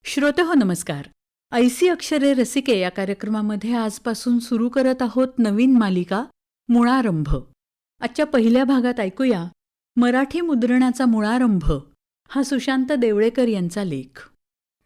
श्रोतेहो नमस्कार. ऐसी अक्षरे रसिके या कार्यक्रमामध्ये आजपासून सुरू करत आहोत नवीन मालिका मुळारंभ. आजच्या पहिल्या भागात ऐकूया मराठी मुद्रणाचा मुळारंभ हा सुशांत देवळेकर यांचा लेख.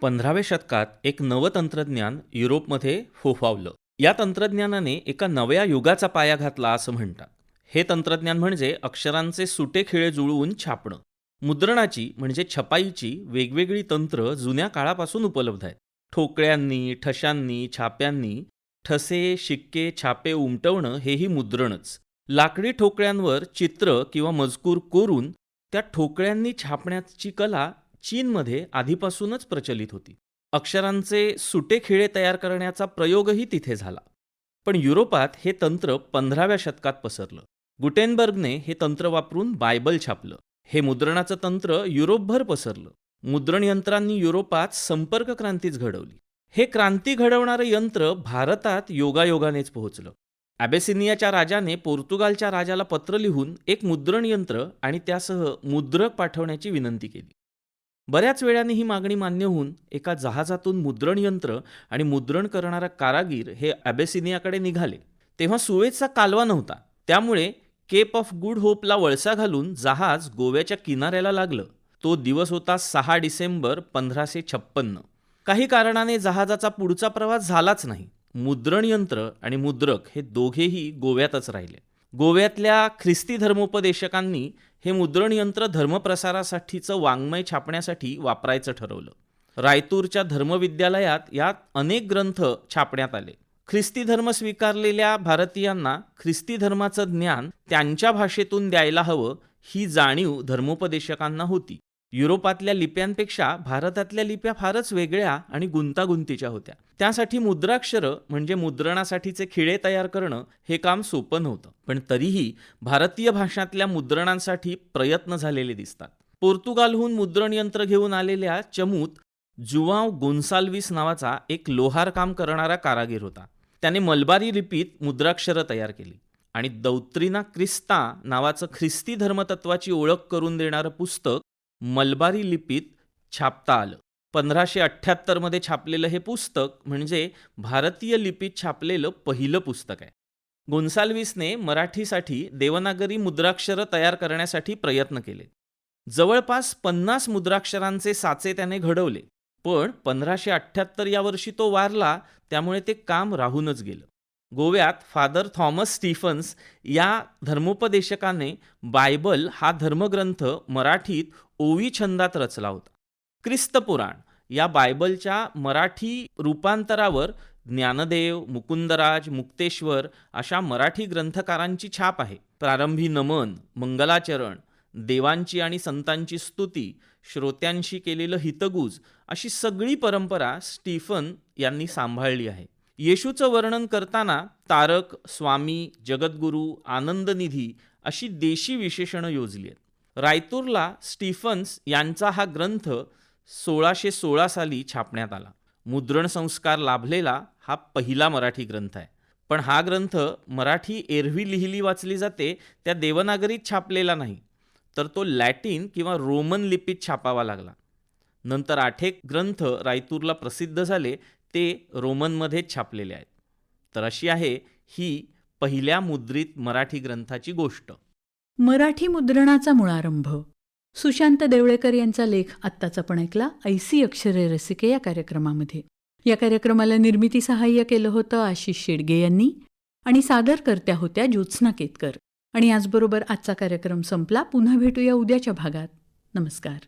15व्या शतकात एक नवं तंत्रज्ञान युरोपमध्ये फोफावलं. या तंत्रज्ञानाने एका नव्या युगाचा पाया घातला असं म्हणतात. हे तंत्रज्ञान म्हणजे अक्षरांचे सुटे खिळे जुळवून छापणं. मुद्रणाची म्हणजे छपाईची वेगवेगळी तंत्र जुन्या काळापासून उपलब्ध आहेत. ठोकळ्यांनी, ठशांनी, छाप्यांनी ठसे, शिक्के, छापे उमटवणं हेही मुद्रणच. लाकडी ठोकळ्यांवर चित्र किंवा मजकूर कोरून त्या ठोकळ्यांनी छापण्याची कला चीनमध्ये आधीपासूनच प्रचलित होती. अक्षरांचे सुटे खिळे तयार करण्याचा प्रयोगही तिथे झाला. पण युरोपात हे तंत्र 15व्या शतकात पसरलं. गुटेनबर्गने हे तंत्र वापरून बायबल छापलं. हे मुद्रणाचं तंत्र युरोपभर पसरलं. मुद्रण यंत्रांनी युरोपात संपर्क क्रांतीच घडवली. हे क्रांती घडवणारं यंत्र भारतात योगायोगानेच पोहोचलं. ॲबेसिनियाच्या राजाने पोर्तुगालच्या राजाला पत्र लिहून एक मुद्रण यंत्र आणि त्यासह मुद्रक पाठवण्याची विनंती केली. बऱ्याच वेळाने ही मागणी मान्य होऊन एका जहाजातून मुद्रण यंत्र आणि मुद्रण करणारा कारागीर हे ॲबेसिनियाकडे निघाले. तेव्हा सुएझचा कालवा नव्हता, त्यामुळे केप ऑफ गुड होपला वळसा घालून जहाज गोव्याच्या किनाऱ्याला लागलं. तो दिवस होता 6 डिसेंबर 1556. काही कारणाने जहाजाचा पुढचा प्रवास झालाच नाही. मुद्रण यंत्र आणि मुद्रक हे दोघेही गोव्यातच राहिले. गोव्यातल्या ख्रिस्ती धर्मोपदेशकांनी हे मुद्रण यंत्र धर्मप्रसारासाठीचं वाङ्मय छापण्यासाठी वापरायचं ठरवलं. रायतूरच्या धर्मविद्यालयात यात अनेक ग्रंथ छापण्यात आले. ख्रिस्ती धर्म स्वीकारलेल्या भारतीयांना ख्रिस्ती धर्माचं ज्ञान त्यांच्या भाषेतून द्यायला हवं ही जाणीव धर्मोपदेशकांना होती. युरोपातल्या लिप्यांपेक्षा भारतातल्या लिप्या फारच वेगळ्या आणि गुंतागुंतीच्या होत्या. त्यासाठी मुद्राक्षरं म्हणजे मुद्रणासाठीचे खिळे तयार करणं हे काम सोपं नव्हतं. पण तरीही भारतीय भाषातल्या मुद्रणांसाठी प्रयत्न झालेले दिसतात. पोर्तुगालहून मुद्रण यंत्र घेऊन आलेल्या चमूत जुआव गोन्साल्विस नावाचा एक लोहार काम करणारा कारागीर होता. त्याने मलबारी लिपीत मुद्राक्षरं तयार केली आणि दौत्रिना क्रिस्ता नावाचं ख्रिस्ती धर्मतत्वाची ओळख करून देणारं पुस्तक मलबारी लिपीत छापता आलं. 1578 मध्ये छापलेलं हे पुस्तक म्हणजे भारतीय लिपीत छापलेलं पहिलं पुस्तक आहे. गोन्साल्विसने मराठीसाठी देवनागरी मुद्राक्षरं तयार करण्यासाठी प्रयत्न केले. जवळपास 50 मुद्राक्षरांचे साचे त्याने घडवले. पण 1578 या वर्षी तो वारला, त्यामुळे ते काम राहूनच गेलं. गोव्यात फादर थॉमस स्टीफन्स या धर्मोपदेशकाने बायबल हा धर्मग्रंथ मराठीत ओवी छंदात रचला होता. ख्रिस्तपुराण या बायबलच्या मराठी रूपांतरावर ज्ञानदेव, मुकुंदराज, मुक्तेश्वर अशा मराठी ग्रंथकारांची छाप आहे. प्रारंभी नमन, मंगलाचरण, देवांची आणि संतांची स्तुती, श्रोत्यांशी केलेलं हितगुज अशी सगळी परंपरा स्टीफन यांनी सांभाळली आहे. येशूचं वर्णन करताना तारक, स्वामी, जगद्गुरू, आनंदनिधी अशी देशी विशेषणं योजली आहेत. रायतूरला स्टीफन्स यांचा हा ग्रंथ 1616 साली छापण्यात आला. मुद्रण संस्कार लाभलेला हा पहिला मराठी ग्रंथ आहे. पण हा ग्रंथ मराठी एरवी लिहिली वाचली जाते त्या देवनागरीत छापलेला नाही, तर तो लॅटिन किंवा रोमन लिपीत छापावा लागला. नंतर 8 एक ग्रंथ रायतूरला प्रसिद्ध झाले, ते रोमनमध्येच छापलेले आहेत. तर अशी आहे ही पहिल्या मुद्रित मराठी ग्रंथाची गोष्ट. मराठी मुद्रणाचा मुळारंभ सुशांत देवळेकर यांचा लेख आत्ताच आपण ऐकला ऐसी अक्षरे रसिके या कार्यक्रमामध्ये. या कार्यक्रमाला निर्मिती सहाय्य केलं होतं आशिष शेडगे यांनी आणि सादरकर्त्या होत्या ज्योत्स्ना केतकर. आणि याचबरोबर आजचा कार्यक्रम संपला. पुन्हा भेटूया उद्याच्या भागात. नमस्कार.